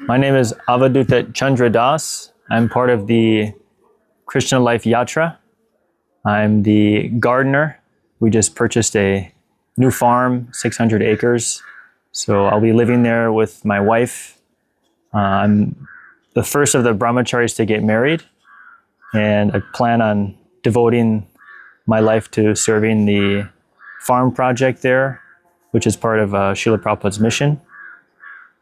My name is Avadhuta Chandra. I'm part of the Krishna Life Yatra. I'm the gardener. We just purchased a new farm, 600 acres. So I'll be living there with my wife. I'm the first of the brahmacharis to get married, and I plan on devoting my life to serving the farm project there, which is part of Srila Prabhupada's mission.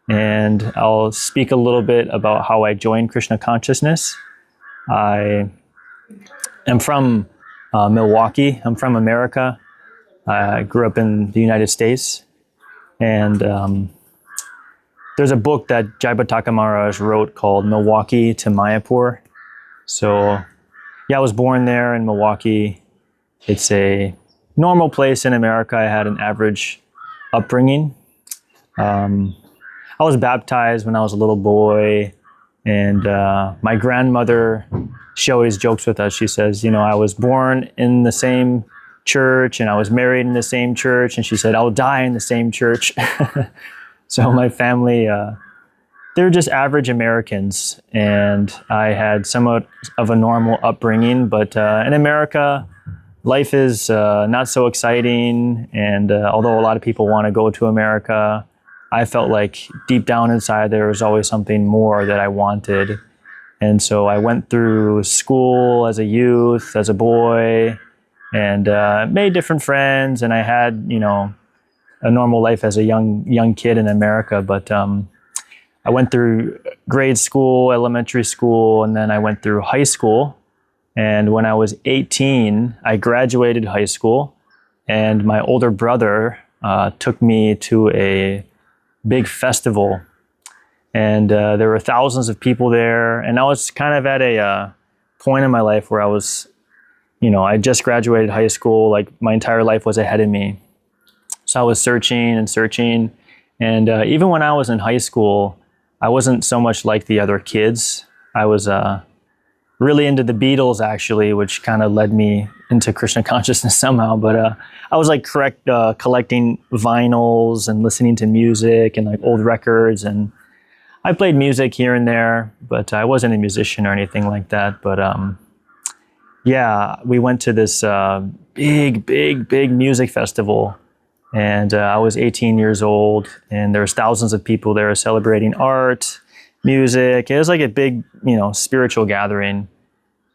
And I'll speak a little bit about how I joined Krishna consciousness. I am from Milwaukee. I'm from America. I grew up in the United States. And there's a book that Jayapataka Maharaj wrote called Milwaukee to Mayapur. So yeah, I was born there in Milwaukee. It's a normal place in America. I had an average upbringing. I was baptized when I was a little boy, and my grandmother, she always jokes with us. She says, you know, I was born in the same church and I was married in the same church, and she said, I'll die in the same church. So my family, they're just average Americans, and I had somewhat of a normal upbringing, but in America, life is not so exciting, and although a lot of people want to go to America, I felt like deep down inside there was always something more that I wanted. And so I went through school as a youth, as a boy, and made different friends. And I had, you know, a normal life as a young kid in America. But I went through grade school, elementary school, and then I went through high school. And when I was 18, I graduated high school, and my older brother took me to a big festival, and there were thousands of people there, and I was kind of at a point in my life where I was, you know, I just graduated high school, like my entire life was ahead of me. So I was searching, and even when I was in high school, I wasn't so much like the other kids. I was really into the Beatles, actually, which kind of led me into Krishna consciousness somehow. But I was like collecting vinyls and listening to music and like old records. And I played music here and there, but I wasn't a musician or anything like that. But yeah, we went to this big music festival. And I was 18 years old, and there was thousands of people there celebrating art, music. It was like a big, you know, spiritual gathering.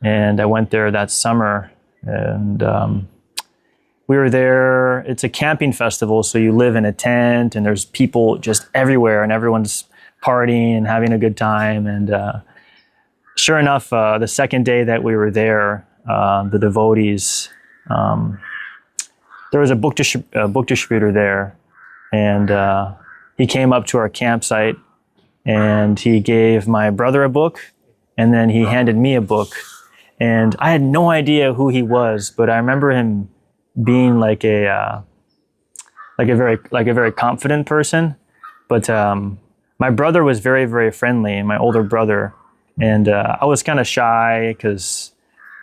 And I went there that summer, and we were there. It's a camping festival, so you live in a tent, and there's people just everywhere, and everyone's partying and having a good time. And sure enough, the second day that we were there, the devotees, there was a book distributor there, and he came up to our campsite, and he gave my brother a book, and then he handed me a book. And I had no idea who he was, but I remember him being like a very confident person. But my brother was very, very friendly, my older brother, and I was kind of shy because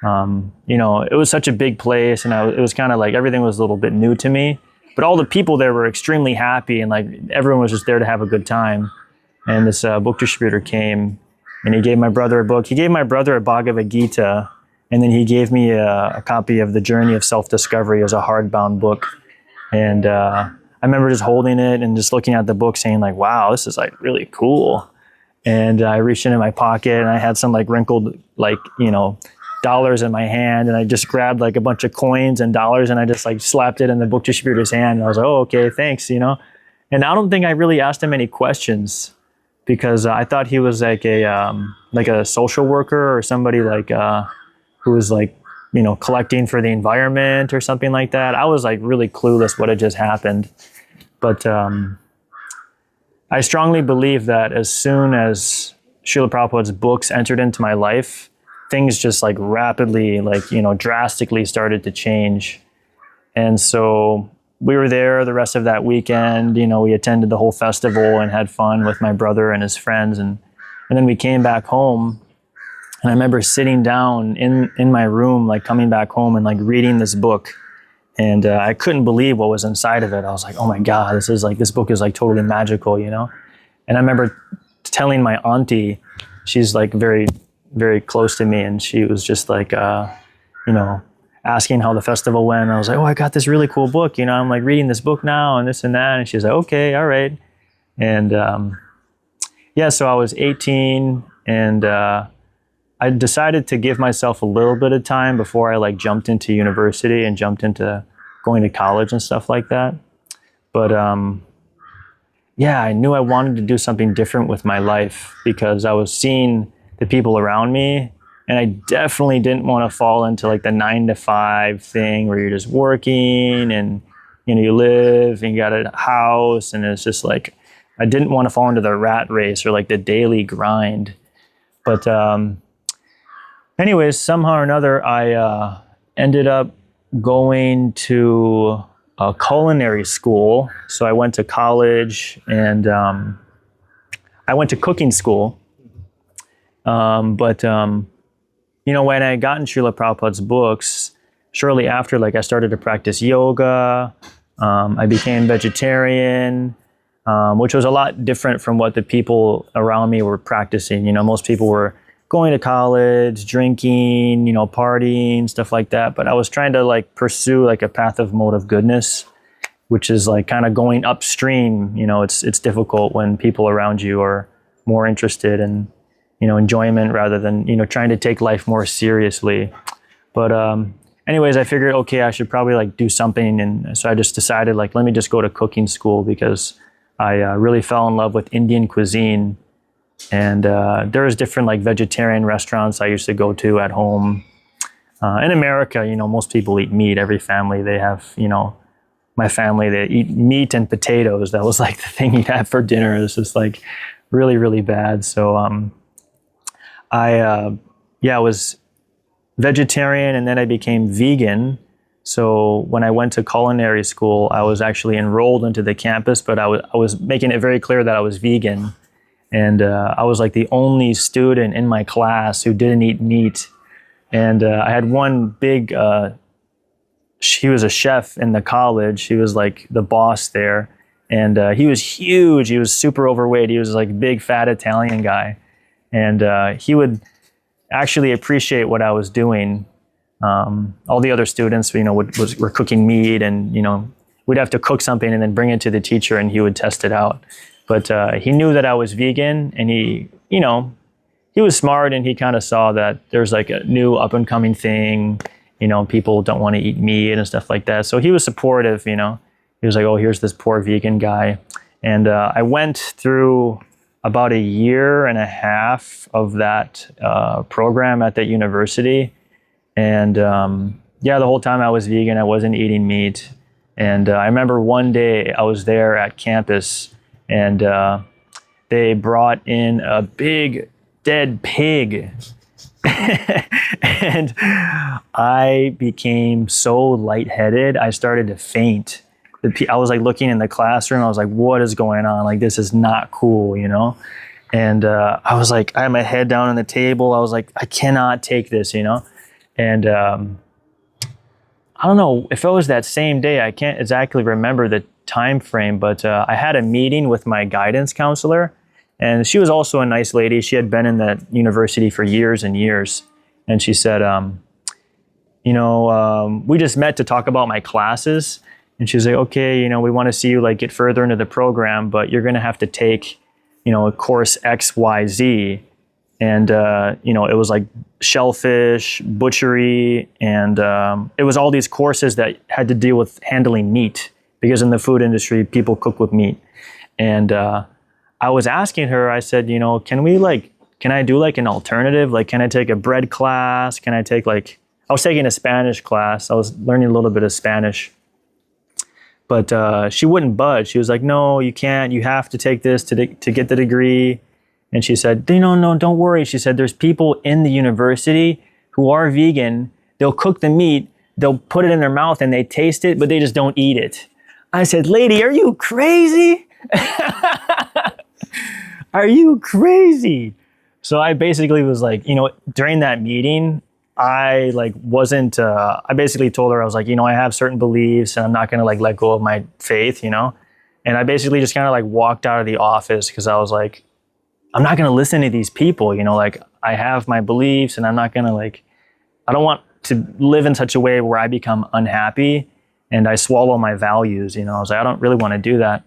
you know, it was such a big place, and it was kind of like everything was a little bit new to me. But all the people there were extremely happy, and like everyone was just there to have a good time. And this book distributor came, and he gave my brother a book. He gave my brother a Bhagavad Gita, and then he gave me a copy of The Journey of Self-Discovery as a hardbound book. And I remember just holding it and just looking at the book saying like, wow, this is like really cool. And I reached into my pocket, and I had some like wrinkled, like, you know, dollars in my hand, and I just grabbed like a bunch of coins and dollars, and I just like slapped it in the book distributor's hand. And I was like, oh, okay, thanks, you know. And I don't think I really asked him any questions, because I thought he was like a social worker or somebody like who was like, you know, collecting for the environment or something like that. I was like really clueless what had just happened. But I strongly believe that as soon as Srila Prabhupada's books entered into my life, things just like rapidly, like, you know, drastically started to change. And so we were there the rest of that weekend. You know, we attended the whole festival and had fun with my brother and his friends. And then we came back home, and I remember sitting down in my room, like coming back home and like reading this book. And I couldn't believe what was inside of it. I was like, oh my God, this book is like totally magical, you know? And I remember telling my auntie, she's like very, very close to me, and she was just like, asking how the festival went. And I was like, oh, I got this really cool book. I'm like reading this book now and this and that. And she's like, okay, all right. And so I was 18, and I decided to give myself a little bit of time before I like jumped into university and jumped into going to college and stuff like that. But I knew I wanted to do something different with my life because I was seeing the people around me, and I definitely didn't want to fall into like the 9-to-5 thing where you're just working and you live and you got a house, and it's just like I didn't want to fall into the rat race or like the daily grind. But anyways, somehow or another, I ended up going to a culinary school. So I went to college, and I went to cooking school. When I got in Srila Prabhupada's books, shortly after, like I started to practice yoga, I became vegetarian, which was a lot different from what the people around me were practicing. Most people were going to college, drinking, partying, stuff like that. But I was trying to like pursue like a path of mode of goodness, which is like kind of going upstream. It's difficult when people around you are more interested in enjoyment rather than, trying to take life more seriously. But anyways, I figured, okay, I should probably like do something. And so I just decided like, let me just go to cooking school because I really fell in love with Indian cuisine. And there was different like vegetarian restaurants I used to go to at home. In America, most people eat meat. Every family, they have, my family, they eat meat and potatoes. That was like the thing you had for dinner. It's just like really, really bad. So I was vegetarian, and then I became vegan. So when I went to culinary school, I was actually enrolled into the campus, but I was making it very clear that I was vegan. And I was like the only student in my class who didn't eat meat. And I had one big, he was a chef in the college. He was like the boss there. And he was huge. He was super overweight. He was like a big, fat Italian guy. And he would actually appreciate what I was doing. All the other students, were cooking meat, and we'd have to cook something and then bring it to the teacher, and he would test it out. But he knew that I was vegan, and he was smart, and he kind of saw that there's like a new up and coming thing. People don't want to eat meat and stuff like that. So he was supportive. He was like, oh, here's this poor vegan guy, and I went through about a year and a half of that program at that university. And the whole time I was vegan, I wasn't eating meat. And I remember one day I was there at campus, and they brought in a big dead pig. And I became so lightheaded, I started to faint. I was like looking in the classroom. I was like, what is going on? Like, this is not cool, And I was like, I had my head down on the table. I was like, I cannot take this, And I don't know if it was that same day. I can't exactly remember the time frame, but I had a meeting with my guidance counselor, and she was also a nice lady. She had been in that university for years and years. And she said, we just met to talk about my classes. And she's like, okay, we want to see you like get further into the program, but you're going to have to take, a course X, Y, Z. And, it was like shellfish, butchery, and it was all these courses that had to deal with handling meat, because in the food industry, people cook with meat. And I was asking her, I said, can I do like an alternative? Like, can I take a bread class? Can I take I was taking a Spanish class. I was learning a little bit of Spanish. But she wouldn't budge. She was like, no, you can't. You have to take this to get the degree. And she said, no, don't worry. She said, there's people in the university who are vegan. They'll cook the meat. They'll put it in their mouth and they taste it, but they just don't eat it. I said, lady, are you crazy? Are you crazy? So I basically was like, during that meeting, I basically told her, I was like, I have certain beliefs and I'm not going to let go of my faith, And I basically just kind of walked out of the office because I was like, I'm not going to listen to these people, like I have my beliefs and I'm not going to I don't want to live in such a way where I become unhappy and I swallow my values, I was like, I don't really want to do that.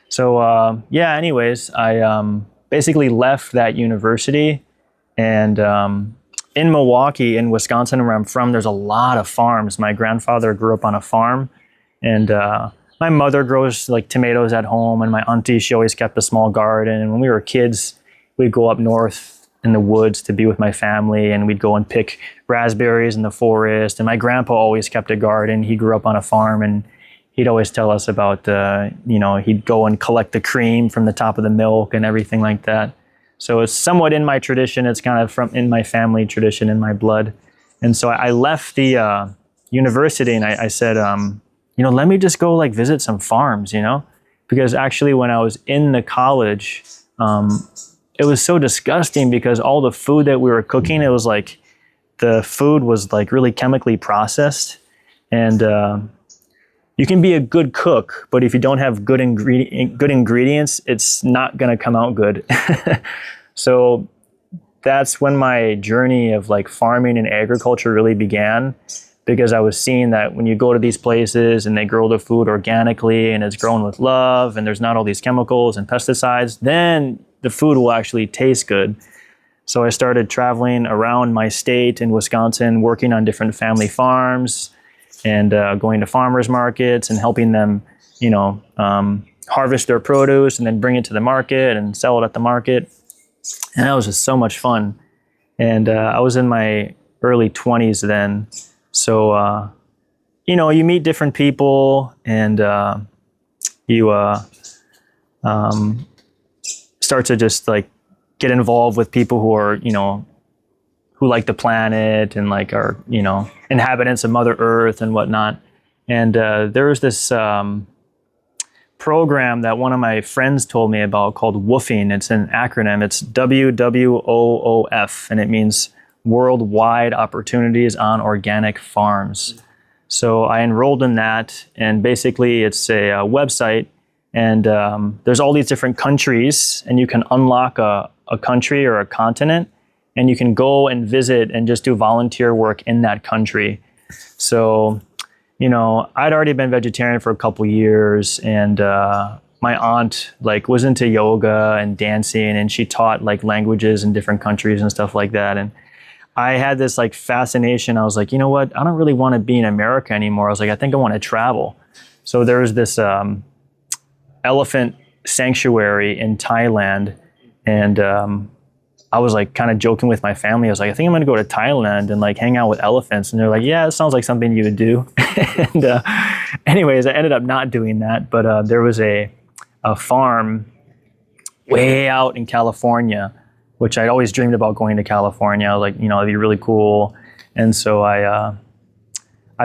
So, anyways, I basically left that university, and in Milwaukee, in Wisconsin, where I'm from, there's a lot of farms. My grandfather grew up on a farm, and my mother grows tomatoes at home, and my auntie, she always kept a small garden. And when we were kids, we'd go up north in the woods to be with my family, and we'd go and pick raspberries in the forest. And my grandpa always kept a garden. He grew up on a farm, and he'd always tell us about, he'd go and collect the cream from the top of the milk and everything like that. So it's somewhat in my tradition. It's kind of in my family tradition, in my blood. And so I left the university, and I said, let me just go visit some farms, because actually when I was in the college, it was so disgusting because all the food that we were cooking, it was the food was really chemically processed. And you can be a good cook, but if you don't have good ingredients, it's not going to come out good. So that's when my journey of farming and agriculture really began, because I was seeing that when you go to these places and they grow the food organically and it's grown with love and there's not all these chemicals and pesticides, then the food will actually taste good. So I started traveling around my state in Wisconsin, working on different family farms, and going to farmers markets and helping them, harvest their produce and then bring it to the market and sell it at the market. And that was just so much fun. And I was in my early 20s then. So, you meet different people, and you start to just get involved with people who are, who like the planet and are, inhabitants of Mother Earth and whatnot. And there was this program that one of my friends told me about called WWOOF. It's an acronym. It's WWOOF, and it means Worldwide Opportunities on Organic Farms. So I enrolled in that, and basically it's a website, and there's all these different countries, and you can unlock a country or a continent, and you can go and visit and just do volunteer work in that country. So, I'd already been vegetarian for a couple years, and my aunt was into yoga and dancing, and she taught languages in different countries and stuff like that. And I had this fascination. I was like, you know what? I don't really want to be in America anymore. I was like, I think I want to travel. So there was this elephant sanctuary in Thailand, and I was kind of joking with my family. I was like, I think I'm going to go to Thailand and hang out with elephants. And they're like, yeah, it sounds like something you would do. And anyways, I ended up not doing that. But there was a farm way out in California, which I'd always dreamed about going to California. I was like, it'd be really cool. And so I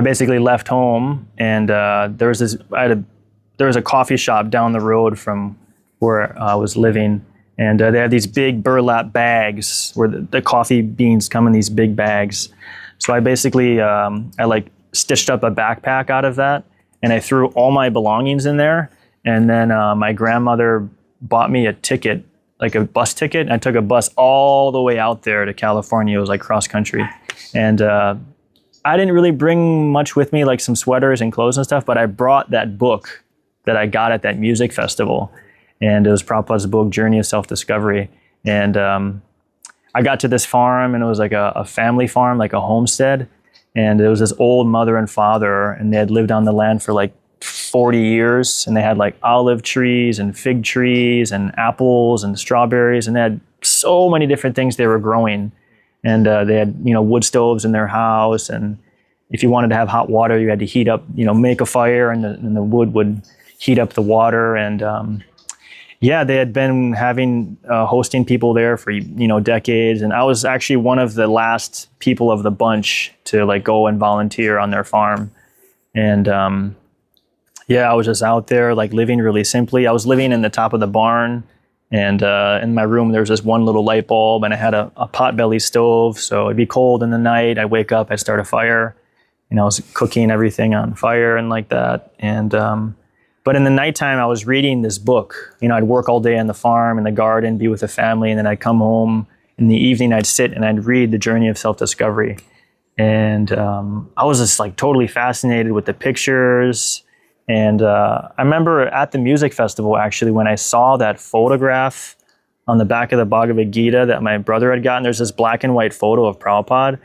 basically left home, and there was a coffee shop down the road from where I was living. And they had these big burlap bags where the coffee beans come in these big bags. So I basically, I stitched up a backpack out of that, and I threw all my belongings in there. And then my grandmother bought me a ticket, a bus ticket. And I took a bus all the way out there to California. It was cross country. And I didn't really bring much with me, some sweaters and clothes and stuff, but I brought that book that I got at that music festival. And it was Prabhupada's book, Journey of Self-Discovery. And I got to this farm, and it was a family farm, a homestead. And it was this old mother and father, and they had lived on the land for 40 years. And they had olive trees and fig trees and apples and strawberries. And they had so many different things they were growing. And they had, wood stoves in their house. And if you wanted to have hot water, you had to heat up, make a fire, and the wood would heat up the water. And they had been hosting people there for, decades. And I was actually one of the last people of the bunch to go and volunteer on their farm. And I was just out there living really simply. I was living in the top of the barn, and in my room there was this one little light bulb, and I had a potbelly stove. So it'd be cold in the night. I'd wake up, I'd start a fire. I was cooking everything on fire and like that. And But in the nighttime, I was reading this book. I'd work all day on the farm, in the garden, be with the family, and then I'd come home. In the evening, I'd sit and I'd read The Journey of Self-Discovery. And I was just like totally fascinated with the pictures. And I remember at the music festival, actually, when I saw that photograph on the back of the Bhagavad Gita that my brother had gotten, there's this black and white photo of Prabhupada.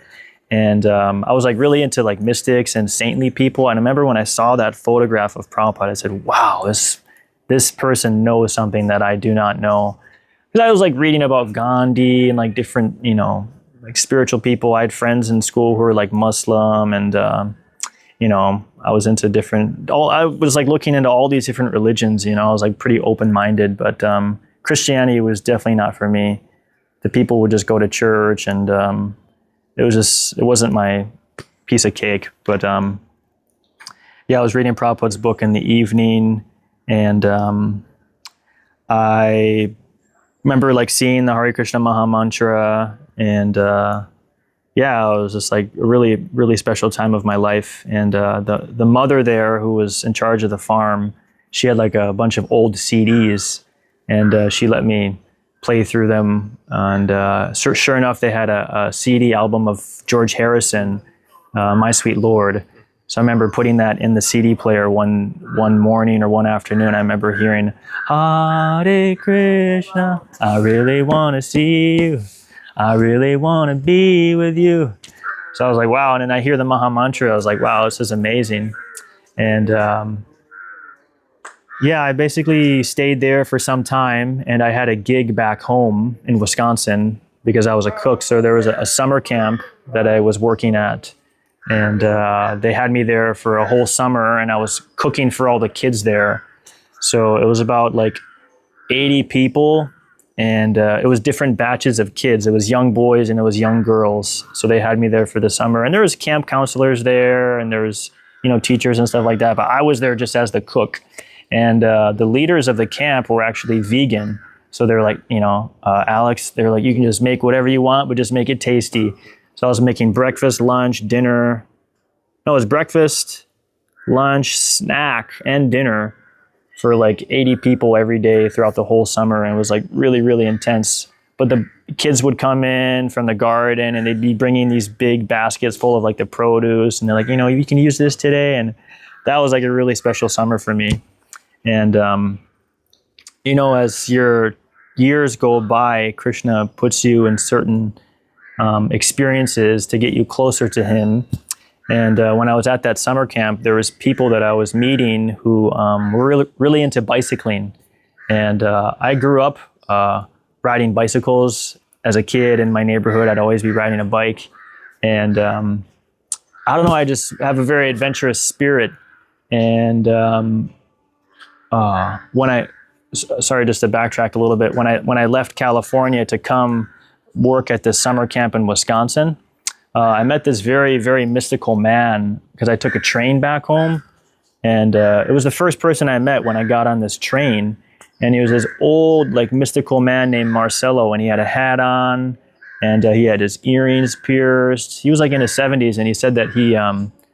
And I was like really into like mystics and saintly people. And I remember when I saw that photograph of Prabhupada, I said, wow, this person knows something that I do not know. Because I was like reading about Gandhi and like different, like spiritual people. I had friends in school who were like Muslim, and I was into I was like looking into all these different religions. I was like pretty open-minded, but Christianity was definitely not for me. The people would just go to church, and it wasn't my piece of cake. But I was reading Prabhupada's book in the evening, and I remember like seeing the Hare Krishna Maha Mantra, and it was just like a really, really special time of my life. And the mother there, who was in charge of the farm, she had like a bunch of old CDs, and she let me play through them. And sure enough, they had a CD album of George Harrison, My Sweet Lord. So I remember putting that in the CD player one morning or one afternoon. I remember hearing, Hare Krishna, I really want to see you. I really want to be with you. So I was like, wow. And then I hear the Maha Mantra. I was like, wow, this is amazing. And I basically stayed there for some time, and I had a gig back home in Wisconsin because I was a cook. So there was a summer camp that I was working at, and they had me there for a whole summer, and I was cooking for all the kids there. So it was about like 80 people. And it was different batches of kids. It was young boys and it was young girls. So they had me there for the summer. And there was camp counselors there, and there was, teachers and stuff like that. But I was there just as the cook. And the leaders of the camp were actually vegan. So they're like, Alex, they're like, you can just make whatever you want, but just make it tasty. So I was making breakfast, lunch, dinner. No, it was breakfast, lunch, snack, and dinner for like 80 people every day throughout the whole summer. And it was like really, really intense. But the kids would come in from the garden, and they'd be bringing these big baskets full of like the produce. And they're like, you can use this today. And that was like a really special summer for me. And, as your years go by, Krishna puts you in certain experiences to get you closer to him. And when I was at that summer camp, there was people that I was meeting who were really, really into bicycling. And I grew up riding bicycles as a kid in my neighborhood. I'd always be riding a bike. And I don't know, I just have a very adventurous spirit. And sorry, just to backtrack a little bit, when I left California to come work at this summer camp in Wisconsin, I met this very, very mystical man because I took a train back home. And it was the first person I met when I got on this train. And he was this old, like, mystical man named Marcelo, and he had a hat on, and he had his earrings pierced. He was like in his 70s, and he said that he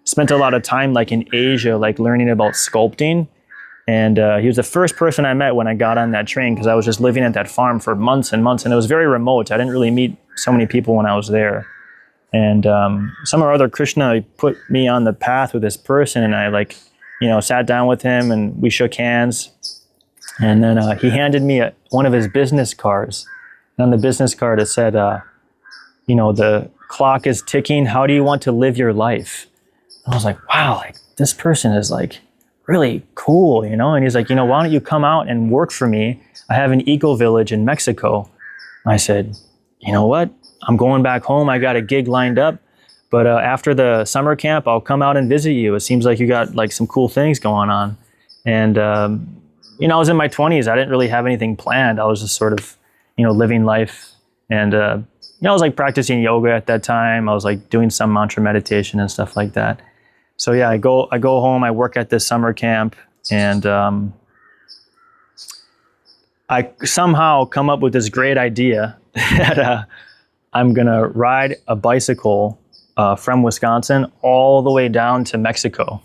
spent a lot of time like in Asia, like learning about sculpting. And he was the first person I met when I got on that train, because I was just living at that farm for months and months, and it was very remote. I didn't really meet so many people when I was there. And somehow or other, Krishna put me on the path with this person, and I sat down with him and we shook hands. And then he handed me one of his business cards. And on the business card, it said, the clock is ticking. How do you want to live your life? And I was like, wow, like this person is like really cool, And he's like, why don't you come out and work for me? I have an eco village in Mexico. I said, you know what? I'm going back home. I got a gig lined up. But after the summer camp, I'll come out and visit you. It seems like you got like some cool things going on. And, I was in my 20s. I didn't really have anything planned. I was just sort of, living life. And, I was like practicing yoga at that time. I was like doing some mantra meditation and stuff like that. So yeah, I go home, I work at this summer camp, and I somehow come up with this great idea that I'm gonna ride a bicycle from Wisconsin all the way down to Mexico.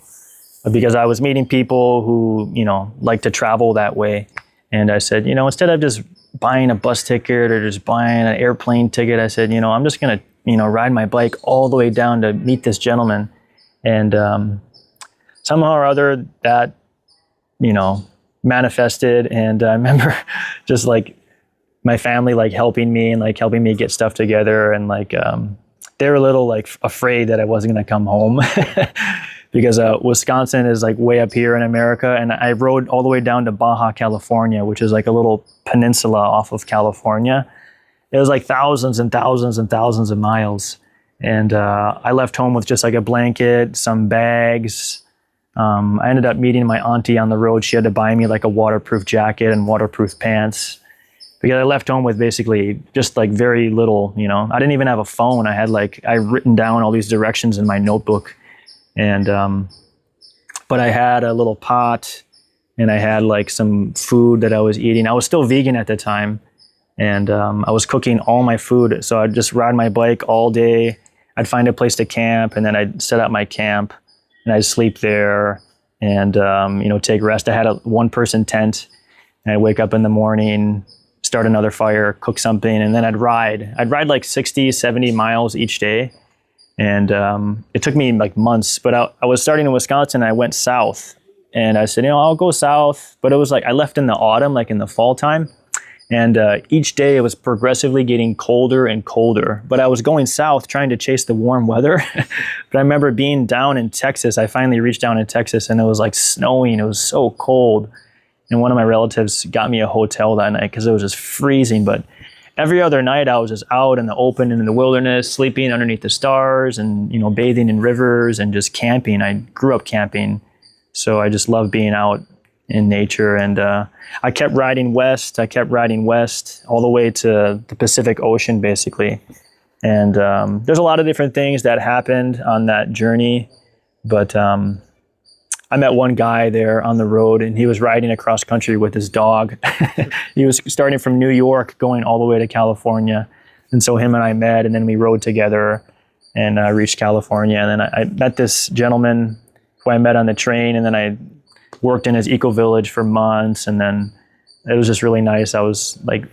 because I was meeting people who, like to travel that way. And I said, instead of just buying a bus ticket or just buying an airplane ticket, I said, I'm just going to, ride my bike all the way down to meet this gentleman. And somehow or other that, manifested. And I remember just like my family, like helping me and like helping me get stuff together. And like, they were a little like afraid that I wasn't going to come home because Wisconsin is like way up here in America. And I rode all the way down to Baja, California, which is like a little peninsula off of California. It was like thousands and thousands and thousands of miles. And I left home with just like a blanket, some bags. I ended up meeting my auntie on the road. She had to buy me like a waterproof jacket and waterproof pants because I left home with basically just like very little, I didn't even have a phone. I written down all these directions in my notebook. And, but I had a little pot and I had like some food that I was eating. I was still vegan at the time. And I was cooking all my food. So I'd just ride my bike all day. I'd find a place to camp and then I'd set up my camp and I'd sleep there and, take rest. I had a one-person tent and I'd wake up in the morning, start another fire, cook something, and then I'd ride. I'd ride like 60, 70 miles each day. And it took me like months, but I was starting in Wisconsin. I went south and I said, I'll go south. But it was like I left in the autumn, like in the fall time. And each day it was progressively getting colder and colder. But I was going south trying to chase the warm weather. But I remember being down in Texas. I finally reached down in Texas and it was like snowing. It was so cold. And one of my relatives got me a hotel that night because it was just freezing. But every other night I was just out in the open and in the wilderness, sleeping underneath the stars and, bathing in rivers and just camping. I grew up camping. So I just love being out in nature. And I kept riding west all the way to the Pacific Ocean, basically. And there's a lot of different things that happened on that journey. But I met one guy there on the road and he was riding across country with his dog. He was starting from New York, going all the way to California. And so him and I met and then we rode together and reached California. And then I met this gentleman who I met on the train, and then I worked in his eco-village for months. And then it was just really nice. I was like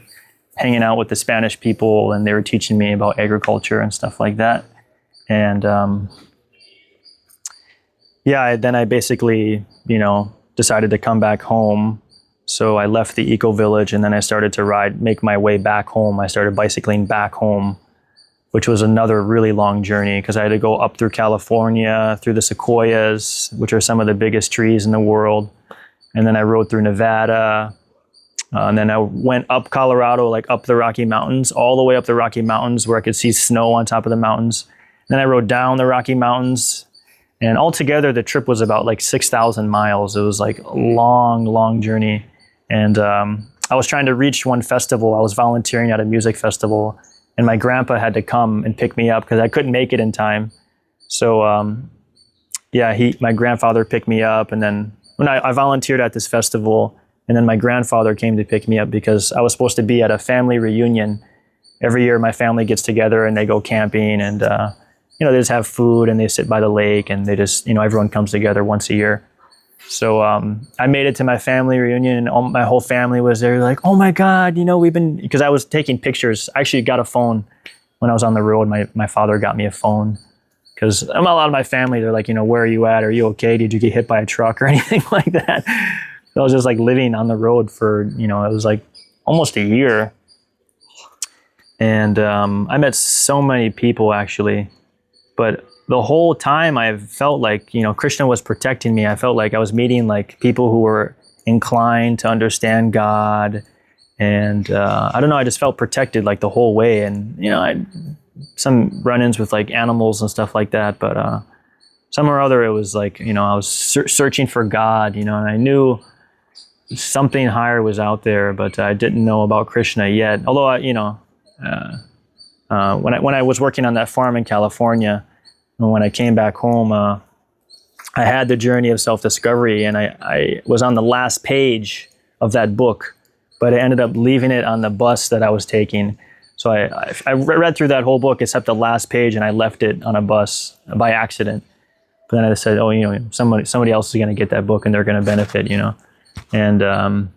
hanging out with the Spanish people and they were teaching me about agriculture and stuff like that. And then I basically, decided to come back home. So I left the eco-village and then I started to make my way back home. I started bicycling back home, which was another really long journey because I had to go up through California, through the sequoias, which are some of the biggest trees in the world. And then I rode through Nevada. And then I went up Colorado, like up the Rocky Mountains, all the way up the Rocky Mountains where I could see snow on top of the mountains. Then I rode down the Rocky Mountains. And altogether, the trip was about like 6,000 miles. It was like a long, long journey. And I was trying to reach one festival. I was volunteering at a music festival. And my grandpa had to come and pick me up because I couldn't make it in time. So, my grandfather picked me up. And then when I volunteered at this festival, and then my grandfather came to pick me up because I was supposed to be at a family reunion. Every year, my family gets together and they go camping and, they just have food and they sit by the lake and they just, everyone comes together once a year. So I made it to my family reunion and my whole family was there like, oh my God, because I was taking pictures. I actually got a phone when I was on the road. My father got me a phone because a lot of my family, they're like, where are you at? Are you okay? Did you get hit by a truck or anything like that? So I was just like living on the road for, it was like almost a year. And I met so many people actually, but the whole time I felt like, Krishna was protecting me. I felt like I was meeting like people who were inclined to understand God. And I don't know, I just felt protected like the whole way. And, I had some run-ins with like animals and stuff like that. But somewhere or other, it was like, I was searching for God, and I knew something higher was out there, but I didn't know about Krishna yet. Although, when I was working on that farm in California, and when I came back home, I had the journey of self-discovery, and I was on the last page of that book, but I ended up leaving it on the bus that I was taking. So I read through that whole book except the last page, and I left it on a bus by accident. But then I said, oh, somebody else is going to get that book and they're going to benefit, And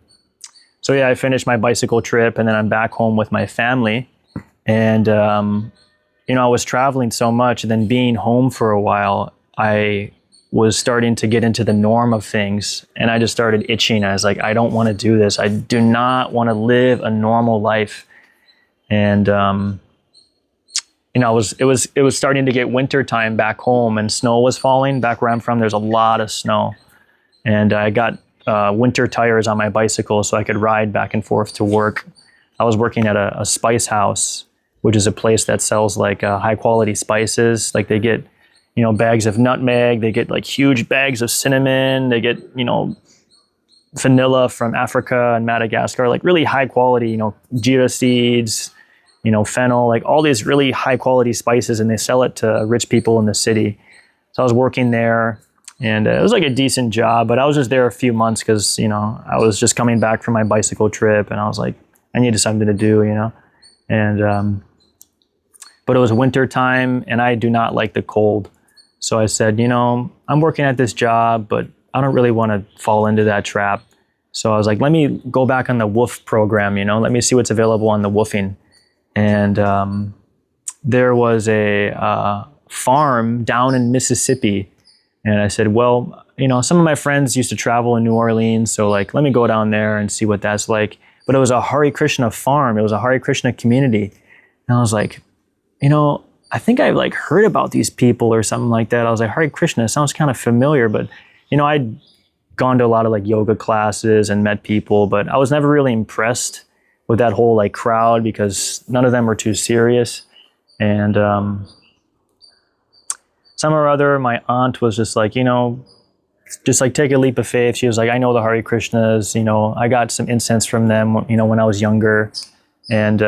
so yeah, I finished my bicycle trip and then I'm back home with my family. And, I was traveling so much, and then being home for a while, I was starting to get into the norm of things, and I just started itching. I was like, I don't want to do this. I do not want to live a normal life. And, it was starting to get winter time back home, and snow was falling. Back where I'm from, there's a lot of snow. And I got winter tires on my bicycle so I could ride back and forth to work. I was working at a spice house, which is a place that sells like high quality spices. Like they get, bags of nutmeg, they get like huge bags of cinnamon, they get, vanilla from Africa and Madagascar, like really high quality, jeera seeds, fennel, like all these really high quality spices, and they sell it to rich people in the city. So I was working there, and it was like a decent job, but I was just there a few months because, I was just coming back from my bicycle trip, and I was like, I needed something to do, and, but it was winter time and I do not like the cold. So I said, I'm working at this job, but I don't really want to fall into that trap. So I was like, let me go back on the WOOF program, let me see what's available on the woofing. And there was a farm down in Mississippi. And I said, well, some of my friends used to travel in New Orleans. So like, let me go down there and see what that's like. But it was a Hare Krishna farm. It was a Hare Krishna community. And I was like, I think I've like heard about these people or something like that. I was like, Hare Krishna sounds kind of familiar, but I'd gone to a lot of like yoga classes and met people, but I was never really impressed with that whole like crowd because none of them were too serious. And some or other, my aunt was just like, just like take a leap of faith. She was like, I know the Hare Krishnas, I got some incense from them, when I was younger. And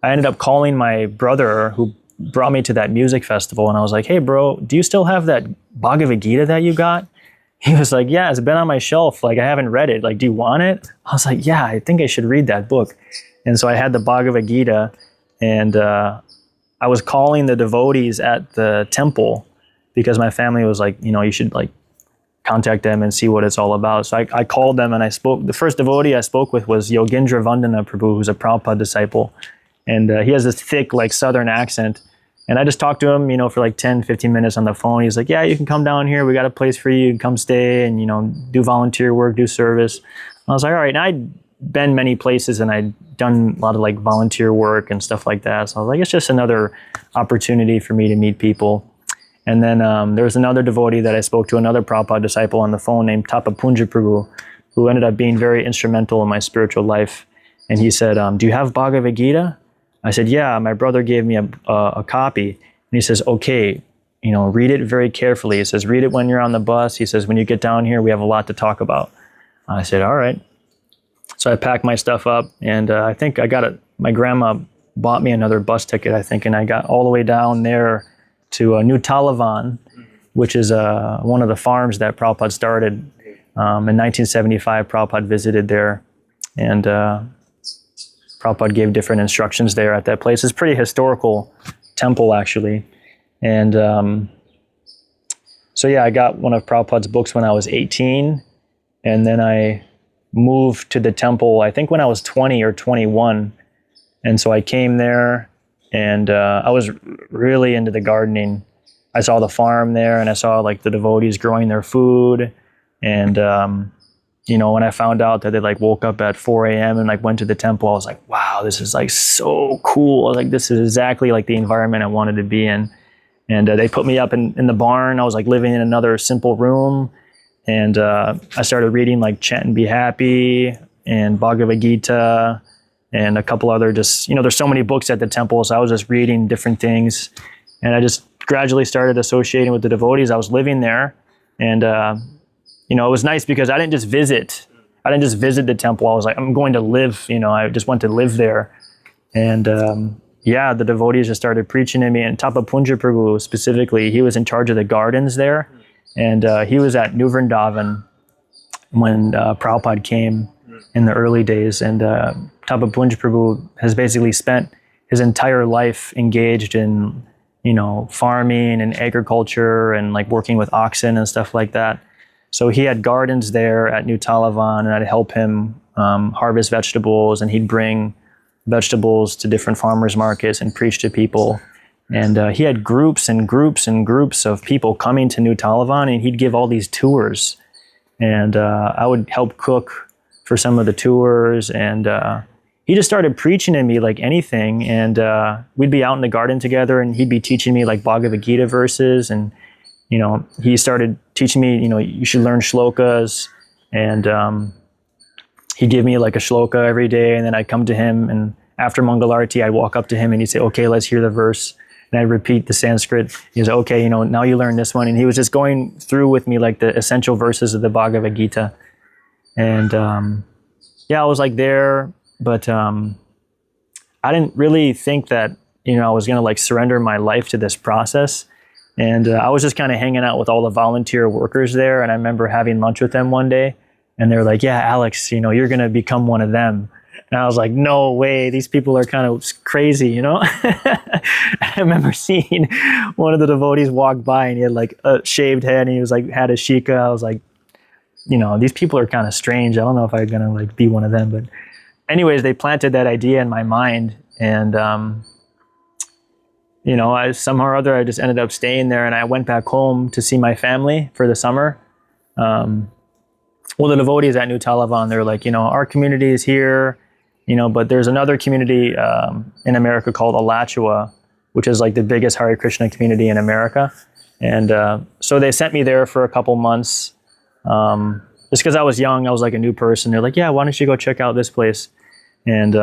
I ended up calling my brother who brought me to that music festival, and I was like, hey bro, do you still have that Bhagavad Gita that you got? He was like, yeah, it's been on my shelf. Like, I haven't read it. Like, do you want it? I was like, yeah, I think I should read that book. And so I had the Bhagavad Gita, and I was calling the devotees at the temple because my family was like, you should like contact them and see what it's all about. So I called them and I spoke. The first devotee I spoke with was Yogendra Vandana Prabhu, who's a Prabhupada disciple. And he has this thick, like, southern accent. And I just talked to him, for like 10, 15 minutes on the phone. He's like, yeah, you can come down here. We got a place for you. You can come stay and, do volunteer work, do service. I was like, all right. And I'd been many places and I'd done a lot of like volunteer work and stuff like that. So I was like, it's just another opportunity for me to meet people. And then there was another devotee that I spoke to, another Prabhupada disciple on the phone named Tapapunja Prabhu, who ended up being very instrumental in my spiritual life. And he said, do you have Bhagavad Gita? I said, yeah, my brother gave me a copy. And he says, okay, read it very carefully. He says, read it when you're on the bus. He says, when you get down here, we have a lot to talk about. I said, all right. So I packed my stuff up, and I think my grandma bought me another bus ticket, I think, and I got all the way down there to New Talavan, which is one of the farms that Prabhupada started. In 1975, Prabhupada visited there, and Prabhupada gave different instructions there at that place. It's a pretty historical temple, actually. And so, yeah, I got one of Prabhupada's books when I was 18. And then I moved to the temple, I think when I was 20 or 21. And so I came there, and I was really into the gardening. I saw the farm there, and I saw like the devotees growing their food. And when I found out that they like woke up at 4 a.m. and like went to the temple, I was like, wow, this is like so cool. I was like, this is exactly like the environment I wanted to be in. And they put me up in the barn. I was like living in another simple room. And I started reading like Chant and Be Happy and Bhagavad Gita and a couple other there's so many books at the temple. So I was just reading different things. And I just gradually started associating with the devotees. I was living there. And it was nice because I didn't just visit the temple. I was like, I'm going to live, I just went to live there. And the devotees just started preaching to me. And Tapapunja Prabhu specifically, he was in charge of the gardens there. And he was at New Vrindavan when Prabhupada came in the early days. And Tapapunja Prabhu has basically spent his entire life engaged in farming and agriculture and like working with oxen and stuff like that. So he had gardens there at New Talavan, and I'd help him harvest vegetables, and he'd bring vegetables to different farmers markets and preach to people. And he had groups and groups and groups of people coming to New Talavan, and he'd give all these tours. And I would help cook for some of the tours, and he just started preaching to me like anything. And we'd be out in the garden together, and he'd be teaching me like Bhagavad Gita verses. And, he started teaching me, you should learn shlokas. And he'd give me like a shloka every day. And then I'd come to him, and after Mangalarti, I'd walk up to him and he'd say, okay, let's hear the verse. And I'd repeat the Sanskrit. He was like, okay, now you learn this one. And he was just going through with me like the essential verses of the Bhagavad Gita. And I was like there, but I didn't really think that, I was going to like surrender my life to this process. And I was just kind of hanging out with all the volunteer workers there. And I remember having lunch with them one day, and they were like, yeah, Alex, you're going to become one of them. And I was like, no way, these people are kind of crazy, I remember seeing one of the devotees walk by, and he had like a shaved head, and he was like, had a shika. I was like, these people are kind of strange. I don't know if I'm going to like be one of them. But anyways, they planted that idea in my mind. And, I somehow or other, I just ended up staying there, and I went back home to see my family for the summer. The devotees at New Talavan, they're like, our community is here, but there's another community in America called Alachua, which is like the biggest Hare Krishna community in America. And so they sent me there for a couple months. Just because I was young, I was like a new person. They're like, yeah, why don't you go check out this place? And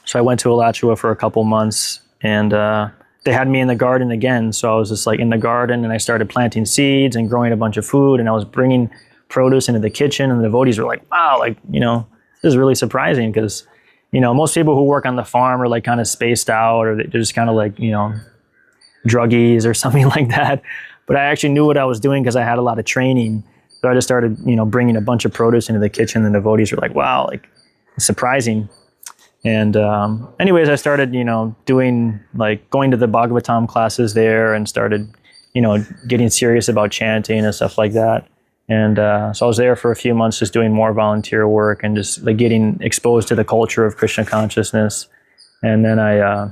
so I went to Alachua for a couple months, and they had me in the garden again. So I was just like in the garden, and I started planting seeds and growing a bunch of food, and I was bringing produce into the kitchen, and the devotees were like, wow, like, this is really surprising, because, most people who work on the farm are like kind of spaced out, or they're just kind of like, druggies or something like that. But I actually knew what I was doing because I had a lot of training. So I just started, bringing a bunch of produce into the kitchen, and the devotees were like, wow, like, it's surprising. And anyways, I started, doing like going to the Bhagavatam classes there, and started, getting serious about chanting and stuff like that. And so I was there for a few months just doing more volunteer work and just like getting exposed to the culture of Krishna consciousness. And then I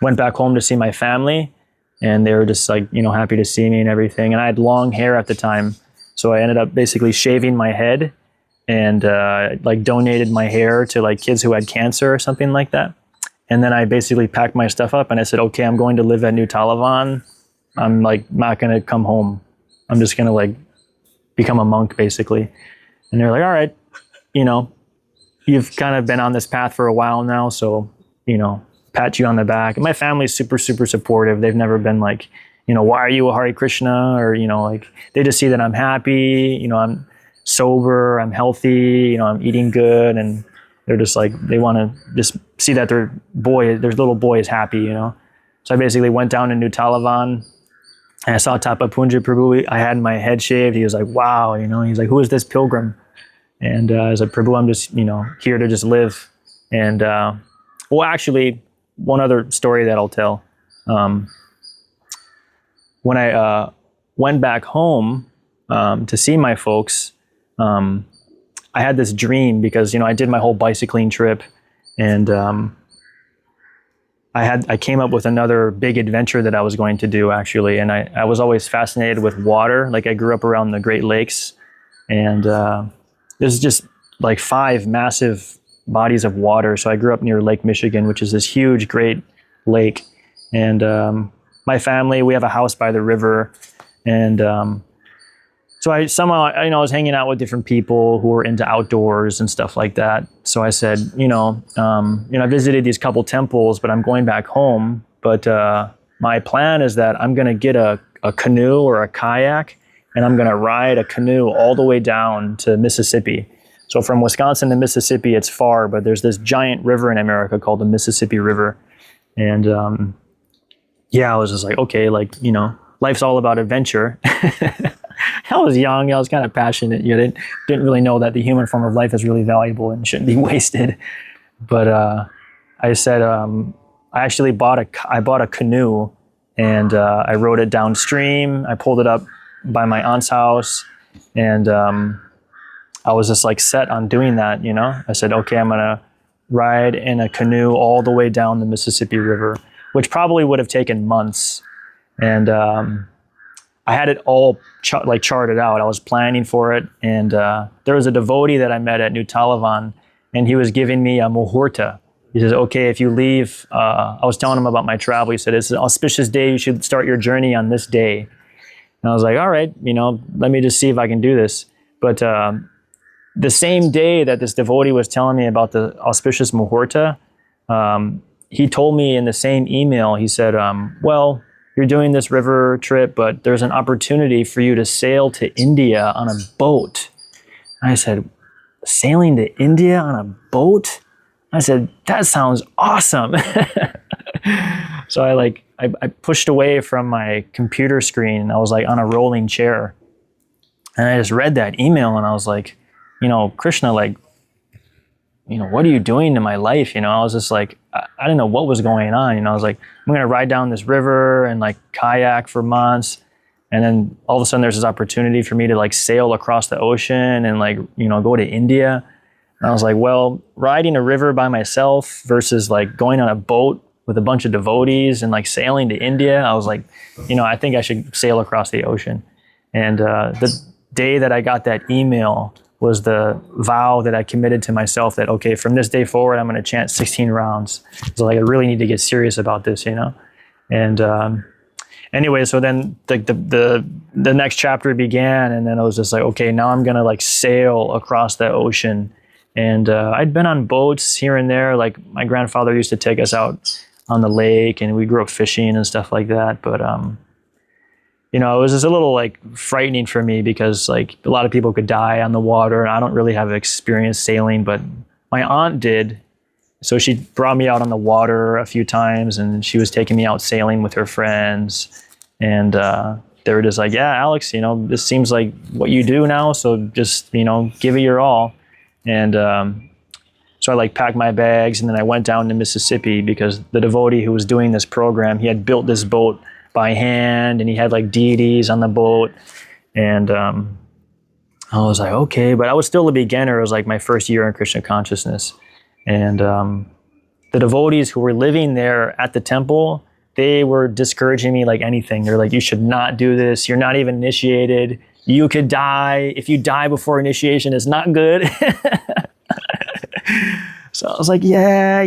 went back home to see my family, and they were just like, happy to see me and everything. And I had long hair at the time. So I ended up basically shaving my head, and like donated my hair to like kids who had cancer or something like that. And then I basically packed my stuff up, and I said, okay, I'm going to live at New Talavan. I'm like not going to come home. I'm just going to like become a monk basically. And they're like, all right, you've kind of been on this path for a while now. So, pat you on the back. And my family's super, super supportive. They've never been like, why are you a Hare Krishna? Or, like they just see that I'm happy, I'm sober, I'm healthy, I'm eating good. And they're just like, they want to just see that their little boy is happy, So I basically went down to New Talavan, and I saw Tapa Punja Prabhu. I had my head shaved. He was like, wow, he's like, who is this pilgrim? And I was like, Prabhu, I'm just, here to just live. And, actually, one other story that I'll tell. When I went back home to see my folks, I had this dream because, I did my whole bicycling trip, and I came up with another big adventure that I was going to do, actually. And I was always fascinated with water. Like I grew up around the Great Lakes, and there's just like 5 massive bodies of water. So I grew up near Lake Michigan, which is this huge, great lake. And my family, we have a house by the river. And so I somehow, I was hanging out with different people who were into outdoors and stuff like that. So I said, I visited these couple temples, but I'm going back home. But my plan is that I'm going to get a canoe or a kayak, and I'm going to ride a canoe all the way down to Mississippi. So from Wisconsin to Mississippi, it's far, but there's this giant river in America called the Mississippi River. And I was just like, okay, like, life's all about adventure. I was young, I was kind of passionate. Didn't really know that the human form of life is really valuable and shouldn't be wasted. But I said, I actually bought a canoe, and I rode it downstream. I pulled it up by my aunt's house, and I was just like set on doing that, you know. I said, okay, I'm gonna ride in a canoe all the way down the Mississippi River, which probably would have taken months. And I had it all charted out. I was planning for it, and there was a devotee that I met at New Talavan, and he was giving me a muhurta. He says, okay, if you leave, I was telling him about my travel. He said, it's an auspicious day. You should start your journey on this day. And I was like, all right, you know, let me just see if I can do this. But the same day that this devotee was telling me about the auspicious muhurta, he told me in the same email, he said, well, you're doing this river trip, but there's an opportunity for you to sail to India on a boat. And I said, sailing to India on a boat? I said, that sounds awesome. So I pushed away from my computer screen, and I was like on a rolling chair. And I just read that email, and I was like, you know, Krishna, like, you know, what are you doing to my life? You know, I was just like, I didn't know what was going on. You know, I was like, I'm going to ride down this river and like kayak for months. And then all of a sudden there's this opportunity for me to like sail across the ocean and like, you know, go to India. And I was like, well, riding a river by myself versus like going on a boat with a bunch of devotees and like sailing to India. I was like, you know, I think I should sail across the ocean. And the day that I got that email was the vow that I committed to myself that, okay, from this day forward, I'm going to chant 16 rounds. So like, I really need to get serious about this, you know? And anyway, so then the next chapter began, and then I was just like, okay, now I'm going to like sail across the ocean. And I'd been on boats here and there. Like my grandfather used to take us out on the lake, and we grew up fishing and stuff like that. But, you know, it was just a little like frightening for me because like a lot of people could die on the water, and I don't really have experience sailing, but my aunt did. So she brought me out on the water a few times, and she was taking me out sailing with her friends. And they were just like, yeah, Alex, you know, this seems like what you do now. So just, you know, give it your all. And so I like packed my bags, and then I went down to Mississippi because the devotee who was doing this program, he had built this boat by hand, and he had like deities on the boat. And I was like, okay, but I was still a beginner. It was like my first year in Krishna consciousness. And the devotees who were living there at the temple, they were discouraging me like anything. They're like, you should not do this. You're not even initiated. You could die. If you die before initiation, it's not good. So I was like, yeah.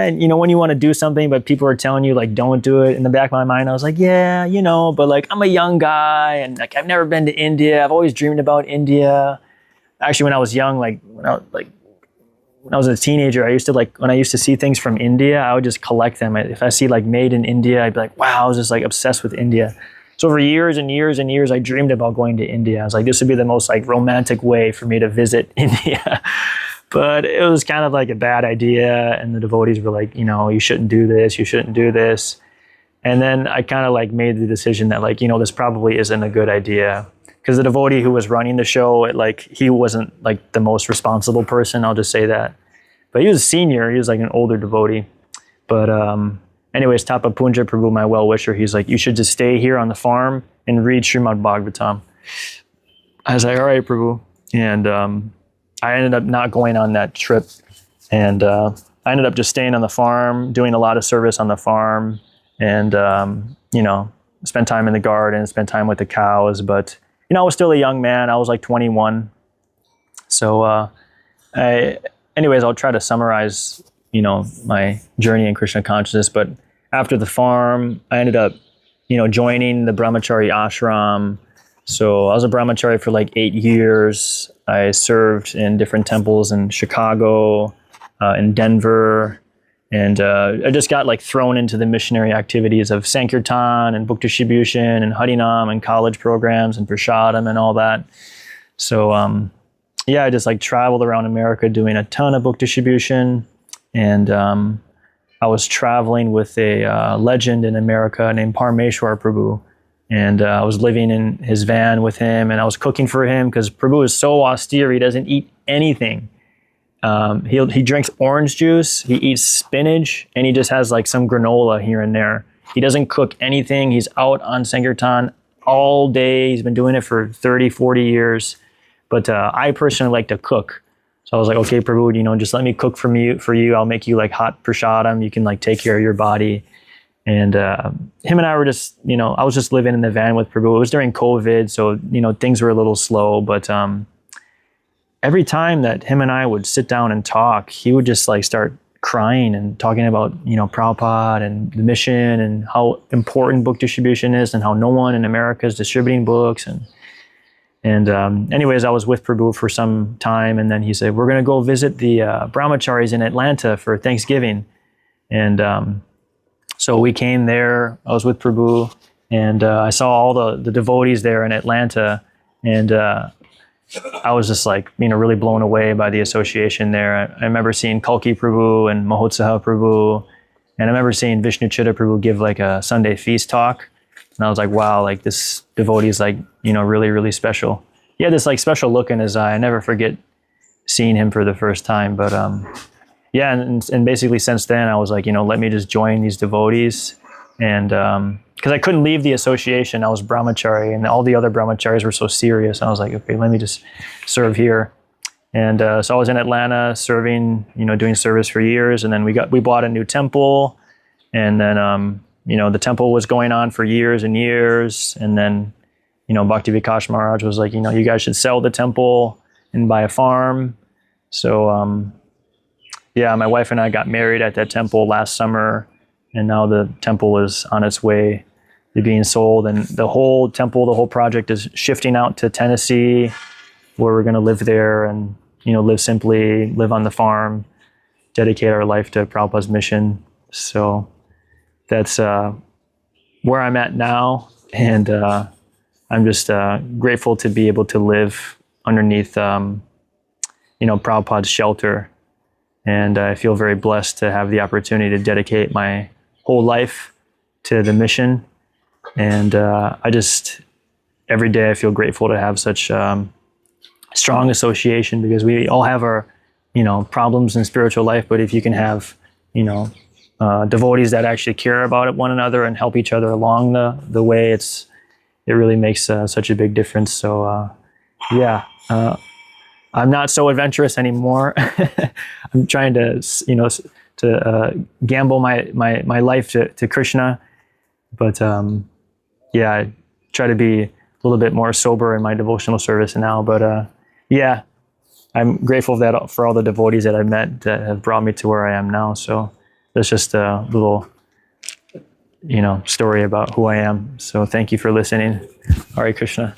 And you know, when you want to do something, but people are telling you like, don't do it. In the back of my mind, I was like, yeah, you know, but like, I'm a young guy, and like, I've never been to India. I've always dreamed about India. Actually, when I was young, like when I was a teenager, I used to like, when I used to see things from India, I would just collect them. If I see like made in India, I'd be like, wow, I was just like obsessed with India. So for years and years and years, I dreamed about going to India. I was like, this would be the most like romantic way for me to visit India. But it was kind of like a bad idea. And the devotees were like, you know, you shouldn't do this. You shouldn't do this. And then I kind of like made the decision that like, you know, this probably isn't a good idea. Because the devotee who was running the show, he wasn't like the most responsible person. I'll just say that. But he was a senior. He was like an older devotee. But anyways, Tapa Punja Prabhu, my well-wisher, he's like, you should just stay here on the farm and read Srimad Bhagavatam. I was like, all right, Prabhu. And I ended up not going on that trip. And I ended up just staying on the farm, doing a lot of service on the farm, and, you know, spent time in the garden, spent time with the cows. But, you know, I was still a young man. I was like 21. So anyways, I'll try to summarize, you know, my journey in Krishna consciousness. But after the farm, I ended up, you know, joining the brahmachari ashram. So I was a brahmachari for like 8 years. I served in different temples in Chicago, in Denver, and I just got like thrown into the missionary activities of Sankirtan and book distribution and Harinam and college programs and Prashadam and all that. So yeah, I just like traveled around America doing a ton of book distribution. And I was traveling with a legend in America named Parameshwar Prabhu. And I was living in his van with him, and I was cooking for him because Prabhu is so austere. He doesn't eat anything. He drinks orange juice, he eats spinach, and he just has like some granola here and there. He doesn't cook anything. He's out on Sankirtan all day. He's been doing it for 30, 40 years. But I personally like to cook. So I was like, okay, Prabhu, just let me cook for you. I'll make you like hot prasadam. You can like take care of your body. And him and I were just, I was just living in the van with Prabhu. It was during COVID, so, things were a little slow. But every time that him and I would sit down and talk, he would just like start crying and talking about, Prabhupada and the mission and how important book distribution is and how no one in America is distributing books. And anyways, I was with Prabhu for some time, and then he said, we're going to go visit the brahmacharis in Atlanta for Thanksgiving. And so we came there. I was with Prabhu, and I saw all the devotees there in Atlanta, and I was just like, really blown away by the association there. I remember seeing Kalki Prabhu and Mahotsaha Prabhu, and I remember seeing Vishnu Chitta Prabhu give like a Sunday feast talk. And I was like, wow, like this devotee is like, really, really special. He had this like special look in his eye. I never forget seeing him for the first time. But yeah, and basically since then I was like, let me just join these devotees. And because I couldn't leave the association, I was brahmachari, and all the other brahmacharis were so serious. I was like, okay, let me just serve here. And so I was in Atlanta serving, doing service for years. And then we bought a new temple, and then the temple was going on for years and years. And then, Bhakti Vikash Maharaj was like, you guys should sell the temple and buy a farm. So, yeah, my wife and I got married at that temple last summer. And now the temple is on its way to being sold. And the whole temple, the whole project is shifting out to Tennessee, where we're going to live there and, live simply, live on the farm, dedicate our life to Prabhupada's mission. So that's where I'm at now, and I'm just grateful to be able to live underneath, Prabhupada's shelter, and I feel very blessed to have the opportunity to dedicate my whole life to the mission, and every day I feel grateful to have such strong association, because we all have our, problems in spiritual life, but if you can have, devotees that actually care about one another and help each other along the way, it really makes such a big difference. So yeah, I'm not so adventurous anymore. I'm trying to gamble my life to Krishna, but yeah, I try to be a little bit more sober in my devotional service now. But yeah, I'm grateful for all the devotees that I've met that have brought me to where I am now. So that's just a little, story about who I am. So thank you for listening. Hare Krishna.